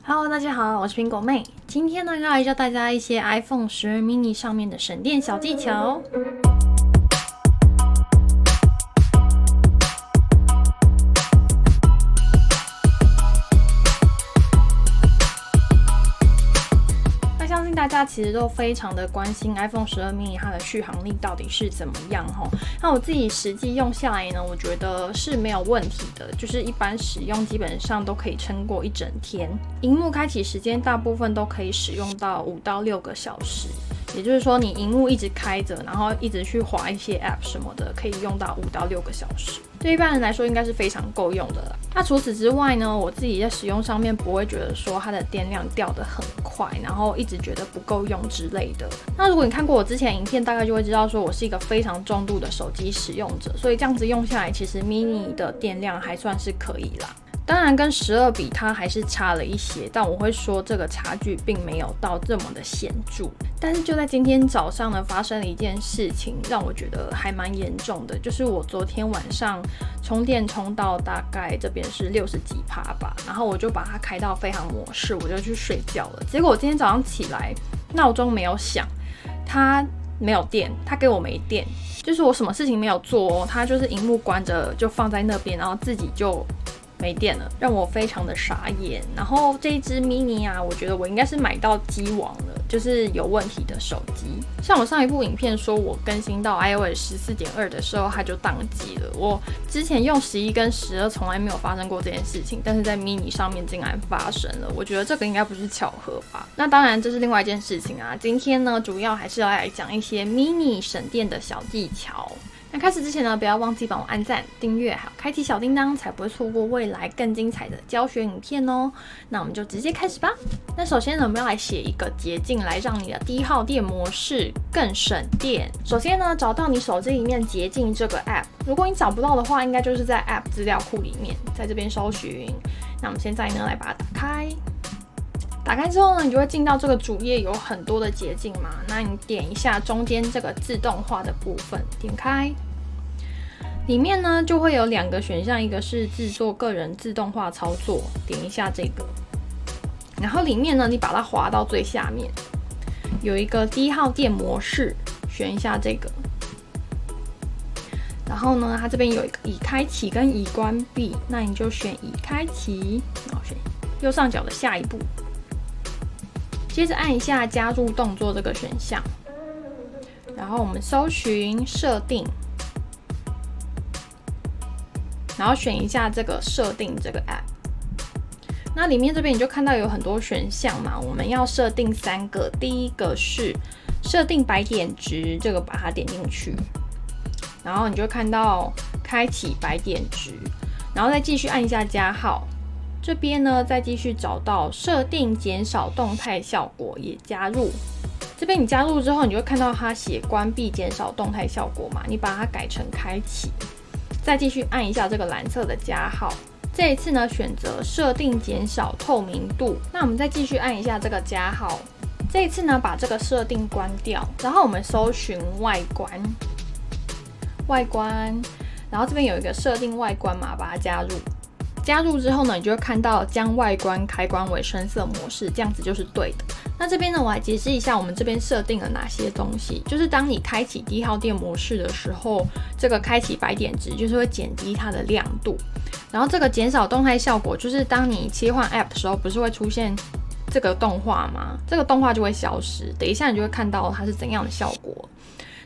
Hello， 大家好，我是苹果妹。今天呢，要来教大家一些 iPhone 12 mini 上面的省电小技巧。相信大家其实都非常的关心 iPhone 12 mini 它的续航力到底是怎么样齁。那我自己实际用下来呢，我觉得是没有问题的，就是一般使用基本上都可以撑过一整天。萤幕开启时间大部分都可以使用到5到6个小时，也就是说你萤幕一直开着，然后一直去滑一些 App 什么的，可以用到5到6个小时。对一般人来说应该是非常够用的啦。那除此之外呢，我自己在使用上面不会觉得说它的电量掉得很快，然后一直觉得不够用之类的。那如果你看过我之前的影片，大概就会知道说我是一个非常重度的手机使用者，所以这样子用下来，其实 mini 的电量还算是可以啦。当然跟12比它还是差了一些，但我会说这个差距并没有到这么的显著。但是就在今天早上呢，发生了一件事情让我觉得还蛮严重的，就是我昨天晚上充电充到大概这边是60几%吧，然后我就把它开到飞行模式，我就去睡觉了。结果我今天早上起来，闹钟没有响，它没有电，它给我没电，就是我什么事情没有做哦，它就是萤幕关着就放在那边，然后自己就没电了，让我非常的傻眼。然后这一支 mini 啊，我觉得我应该是买到机王了，就是有问题的手机。像我上一部影片说我更新到 iOS 14.2 的时候，它就宕机了。我之前用11跟12从来没有发生过这件事情，但是在 mini 上面竟然发生了。我觉得这个应该不是巧合吧？那当然这是另外一件事情啊。今天呢，主要还是要来讲一些 mini 省电的小技巧。那开始之前呢，不要忘记帮我按赞、订阅，还有开启小叮当，才不会错过未来更精彩的教学影片哦。那我们就直接开始吧。那首先呢，我们要来写一个捷径，来让你的低耗电模式更省电。首先呢，找到你手机里面捷径这个 App， 如果你找不到的话，应该就是在 App 资料库里面，在这边搜寻。那我们现在呢，来把它打开。打开之后呢，你就会进到这个主页，有很多的捷径嘛。那你点一下中间这个自动化的部分，点开，里面呢就会有2个选项，一个是制作个人自动化操作，点一下这个。然后里面呢，你把它滑到最下面，有一个低耗电模式，选一下这个。然后呢，它这边有一个已开启跟已关闭，那你就选已开启，然后选右上角的下一步。接着按一下加入动作这个选项，然后我们搜寻设定，然后选一下这个设定这个 app。那里面这边你就看到有很多选项嘛，我们要设定3个。第一个是设定白点值，这个把它点进去，然后你就看到开启白点值，然后再继续按一下加号。这边呢，再继续找到设定减少动态效果也加入。这边你加入之后，你就会看到它写关闭减少动态效果嘛，你把它改成开启，再继续按一下这个蓝色的加号。这一次呢，选择设定减少透明度。那我们再继续按一下这个加号。这一次呢，把这个设定关掉，然后我们搜寻外观，然后这边有一个设定外观嘛，把它加入。加入之后呢，你就会看到将外观开关为深色模式，这样子就是对的。那这边呢，我来解释一下我们这边设定了哪些东西。就是当你开启低耗电模式的时候，这个开启白点值就是会减低它的亮度。然后这个减少动态效果，就是当你切换 App 的时候，不是会出现这个动画吗？这个动画就会消失，等一下你就会看到它是怎样的效果。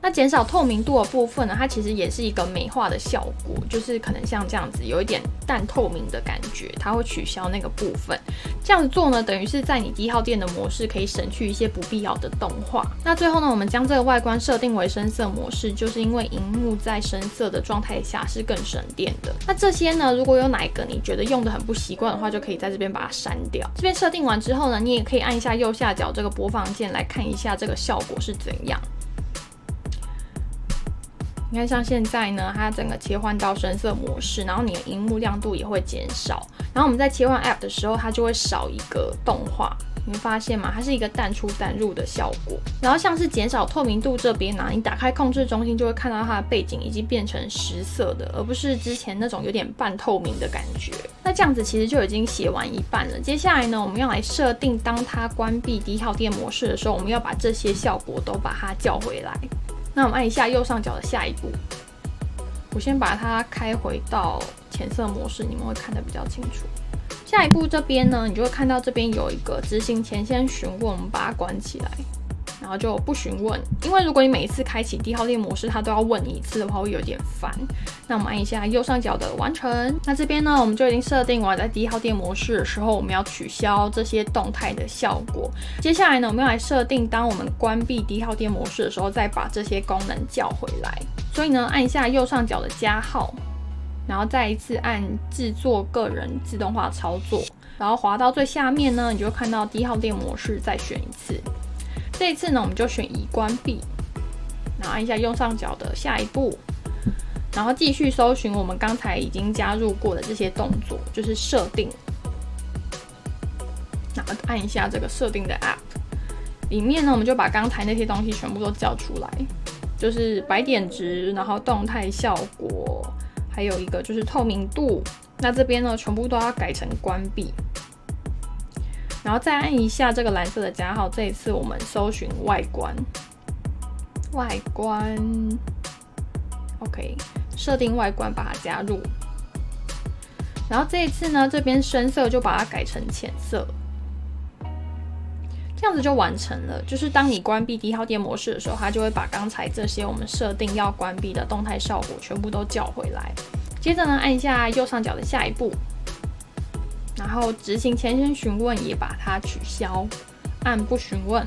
那减少透明度的部分呢，它其实也是一个美化的效果，就是可能像这样子有一点淡透明的感觉，它会取消那个部分。这样子做呢，等于是在你低耗电的模式可以省去一些不必要的动画。那最后呢，我们将这个外观设定为深色模式，就是因为萤幕在深色的状态下是更省电的。那这些呢，如果有哪一个你觉得用的很不习惯的话，就可以在这边把它删掉。这边设定完之后呢，你也可以按一下右下角这个播放键来看一下这个效果是怎样。你看，像现在呢，它整个切换到深色模式，然后你的萤幕亮度也会减少。然后我们在切换 App 的时候，它就会少一个动画。你会发现吗？它是一个淡出淡入的效果。然后像是减少透明度这边你打开控制中心就会看到它的背景已经变成实色的，而不是之前那种有点半透明的感觉。那这样子其实就已经写完一半了。接下来呢，我们要来设定当它关闭低耗电模式的时候，我们要把这些效果都把它叫回来。那我们按一下右上角的下一步，我先把它开回到浅色模式，你们会看得比较清楚。下一步这边呢，你就会看到这边有一个执行前先询问，我们把它关起来，然后就不询问，因为如果你每一次开启低耗电模式，它都要问你一次的话，会有点烦。那我们按一下右上角的完成。那这边呢，我们就已经设定完在低耗电模式的时候，我们要取消这些动态的效果。接下来呢，我们要来设定当我们关闭低耗电模式的时候，再把这些功能叫回来。所以呢，按一下右上角的加号。然后再一次按制作个人自动化操作，然后滑到最下面呢，你就会看到低耗电模式，再选一次。这一次呢，我们就选已关闭，然后按一下右上角的下一步，然后继续搜寻我们刚才已经加入过的这些动作，就是设定。然后按一下这个设定的 App， 里面呢，我们就把刚才那些东西全部都叫出来，就是白点值，然后动态效果。还有一个就是透明度，那这边呢全部都要改成关闭，然后再按一下这个蓝色的加号，这一次我们搜寻外观，OK， 设定外观把它加入，然后这一次呢这边深色就把它改成浅色，这样子就完成了。就是当你关闭低耗电模式的时候，它就会把刚才这些我们设定要关闭的动态效果全部都叫回来。接着呢，按一下右上角的下一步，然后执行前先询问也把它取消，按不询问，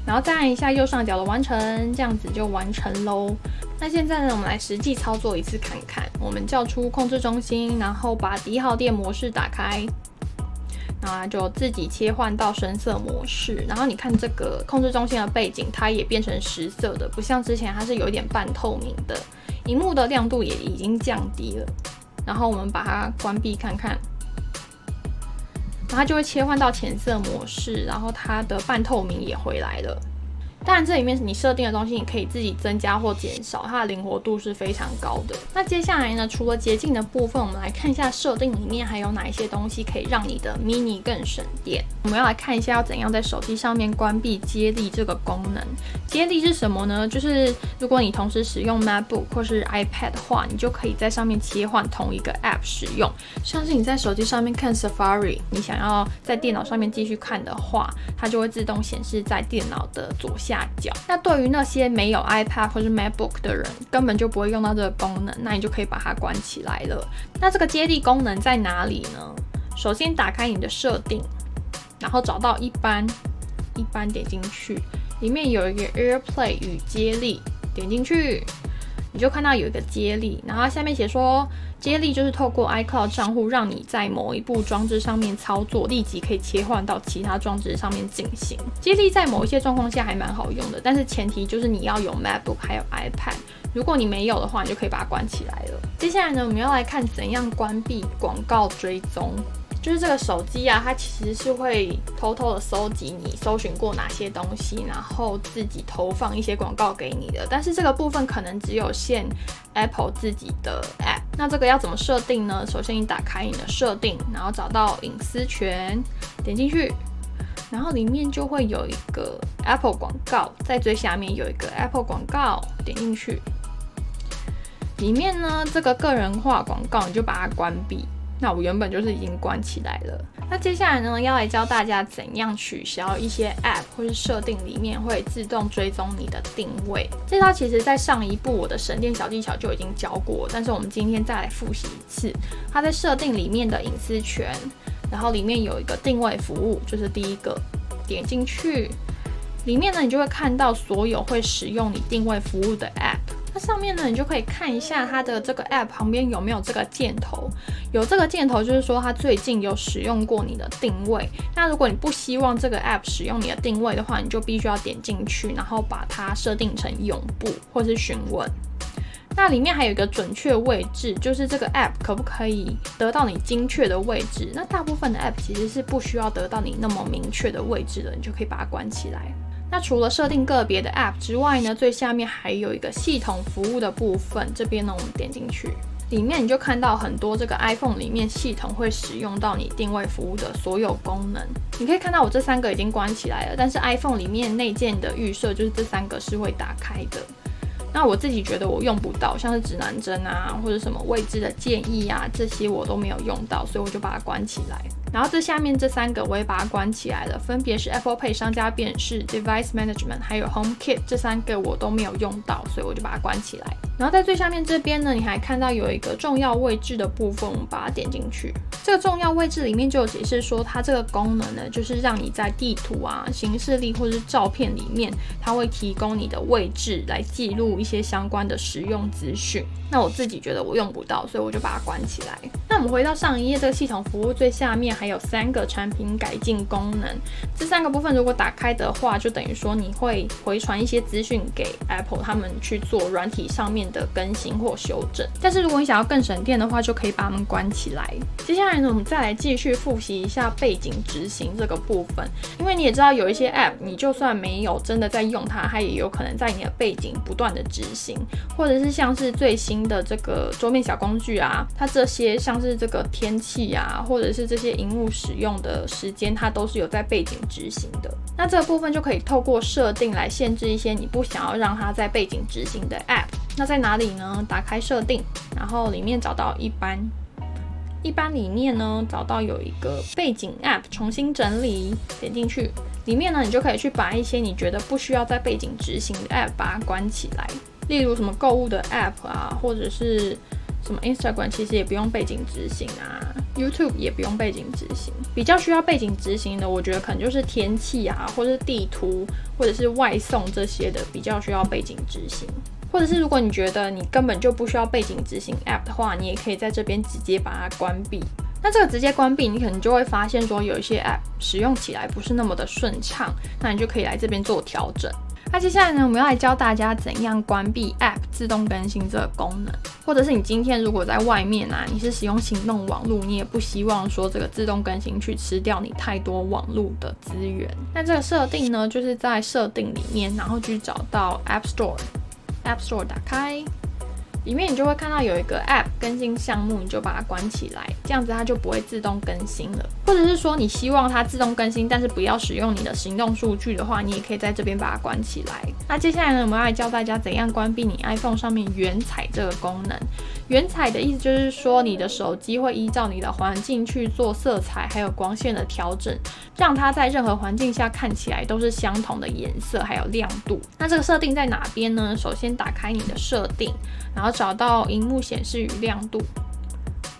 然后再按一下右上角的完成，这样子就完成咯。那现在呢，我们来实际操作一次看看。我们叫出控制中心，然后把低耗电模式打开。然后就自己切换到深色模式，然后你看这个控制中心的背景，它也变成实色的，不像之前它是有一点半透明的。萤幕的亮度也已经降低了，然后我们把它关闭看看，然后它就会切换到浅色模式，然后它的半透明也回来了。当然这里面你设定的东西你可以自己增加或减少，它的灵活度是非常高的。那接下来呢，除了捷径的部分，我们来看一下设定里面还有哪一些东西可以让你的 mini 更省电。我们要来看一下要怎样在手机上面关闭接力这个功能。接力是什么呢？就是如果你同时使用 MacBook 或是 iPad 的话，你就可以在上面切换同一个 App 使用。像是你在手机上面看 Safari， 你想要在电脑上面继续看的话，它就会自动显示在电脑的左下角。那对于那些没有 iPad 或是 MacBook 的人，根本就不会用到这个功能，那你就可以把它关起来了。那这个接力功能在哪里呢？首先打开你的设定，然后找到一般点进去，里面有一个 AirPlay 与接力，点进去你就看到有一个接力，然后下面写说接力就是透过 iCloud 账户让你在某一部装置上面操作，立即可以切换到其他装置上面进行。接力在某一些状况下还蛮好用的，但是前提就是你要有 MacBook 还有 iPad， 如果你没有的话，你就可以把它关起来了。接下来呢，我们要来看怎样关闭广告追踪。就是这个手机啊，它其实是会偷偷的搜集你搜寻过哪些东西，然后自己投放一些广告给你的。但是这个部分可能只有限 Apple 自己的 App。那这个要怎么设定呢？首先你打开你的设定，然后找到隐私权，点进去，然后里面就会有一个 Apple 广告，在最下面有一个 Apple 广告，点进去。里面呢，这个个人化广告你就把它关闭。那我原本就是已经关起来了。那接下来呢，要来教大家怎样取消一些 App 或是设定里面会自动追踪你的定位。这招其实在上一部我的省电小技巧就已经教过，但是我们今天再来复习一次。它在设定里面的隐私权，然后里面有一个定位服务，就是第一个，点进去，里面呢你就会看到所有会使用你定位服务的 App。那上面呢，你就可以看一下它的这个 App 旁边有没有这个箭头，有这个箭头就是说它最近有使用过你的定位。那如果你不希望这个 App 使用你的定位的话，你就必须要点进去，然后把它设定成永不或是询问。那里面还有一个准确位置，就是这个 App 可不可以得到你精确的位置。那大部分的 App 其实是不需要得到你那么明确的位置的，你就可以把它关起来。那除了设定个别的 App 之外呢，最下面还有一个系统服务的部分，这边呢我们点进去，里面你就看到很多这个 iPhone 里面系统会使用到你定位服务的所有功能。你可以看到我这3个已经关起来了，但是 iPhone 里面内建的预设就是这3个是会打开的。那我自己觉得我用不到，像是指南针啊，或者什么位置的建议啊，这些我都没有用到，所以我就把它关起来。然后这下面这3个我也把它关起来了，分别是 Apple Pay 商家辨识、Device Management 还有 HomeKit， 这3个我都没有用到，所以我就把它关起来。然后在最下面这边呢，你还看到有一个重要位置的部分，我们把它点进去。这个重要位置里面就有解释说，它这个功能呢，就是让你在地图啊、行事历或者是照片里面，它会提供你的位置来记录一些相关的实用资讯。那我自己觉得我用不到，所以我就把它关起来。那我们回到上一页，这个系统服务最下面还有3个产品改进功能。这3个部分如果打开的话，就等于说你会回传一些资讯给 Apple 他们去做软体上面的更新或修正。但是如果你想要更省电的话，就可以把它们关起来。接下来呢，我们再来继续复习一下背景执行这个部分。因为你也知道有一些 App 你就算没有真的在用它也有可能在你的背景不断的执行，或者是像是最新的这个桌面小工具啊，它这些像是这个天气啊，或者是这些萤幕使用的时间，它都是有在背景执行的。那这个部分就可以透过设定来限制一些你不想要让它在背景执行的 App。那在哪里呢？打开设定，然后里面找到一般里面呢，找到有一个背景 App 重新整理，点进去，里面呢你就可以去把一些你觉得不需要在背景执行的 App 把它关起来。例如什么购物的 App 啊，或者是什么 Instagram 其实也不用背景执行啊， YouTube 也不用背景执行。比较需要背景执行的，我觉得可能就是天气啊，或者是地图，或者是外送这些的比较需要背景执行。或者是如果你觉得你根本就不需要背景执行 App 的话，你也可以在这边直接把它关闭。那这个直接关闭，你可能就会发现说有一些 App 使用起来不是那么的顺畅，那你就可以来这边做调整。那接下来呢，我们要来教大家怎样关闭 App 自动更新这个功能，或者是你今天如果在外面啊，你是使用行动网络，你也不希望说这个自动更新去吃掉你太多网络的资源。那这个设定呢，就是在设定里面，然后去找到 App Store 打开，里面你就会看到有一个 App 更新项目，你就把它关起来，这样子它就不会自动更新了。或者是说你希望它自动更新，但是不要使用你的行动数据的话，你也可以在这边把它关起来。那接下来呢，我们要来教大家怎样关闭你 iPhone 上面原彩这个功能。原彩的意思就是说，你的手机会依照你的环境去做色彩还有光线的调整，让它在任何环境下看起来都是相同的颜色还有亮度。那这个设定在哪边呢？首先打开你的设定，然后找到萤幕显示与亮度，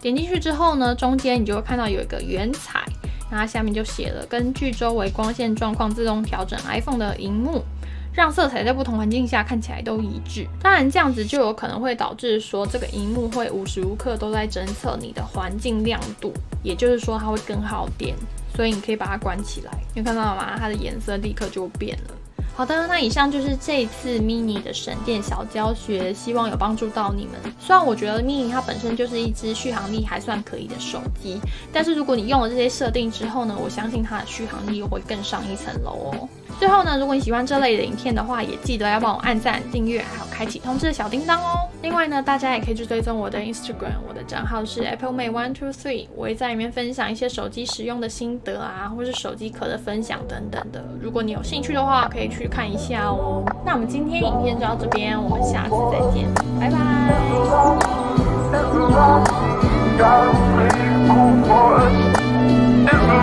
点进去之后呢，中间你就会看到有一个原彩，那它下面就写了根据周围光线状况自动调整 iPhone 的萤幕，让色彩在不同环境下看起来都一致。当然这样子就有可能会导致说这个萤幕会无时无刻都在侦测你的环境亮度，也就是说它会更耗电，所以你可以把它关起来。你看到吗？它的颜色立刻就变了。好的，那以上就是这一次 mini 的省电小教学，希望有帮助到你们。虽然我觉得 mini 它本身就是一支续航力还算可以的手机，但是如果你用了这些设定之后呢，我相信它的续航力又会更上一层楼哦。最后呢，如果你喜欢这类的影片的话，也记得要帮我按赞、订阅，还有开启通知的小叮当哦。另外呢，大家也可以去追踪我的 Instagram， 我的账号是 AppleMate123，我会在里面分享一些手机使用的心得啊，或是手机壳的分享等等的。如果你有兴趣的话，可以去看一下哦。那我们今天影片就到这边，我们下次再见，拜拜。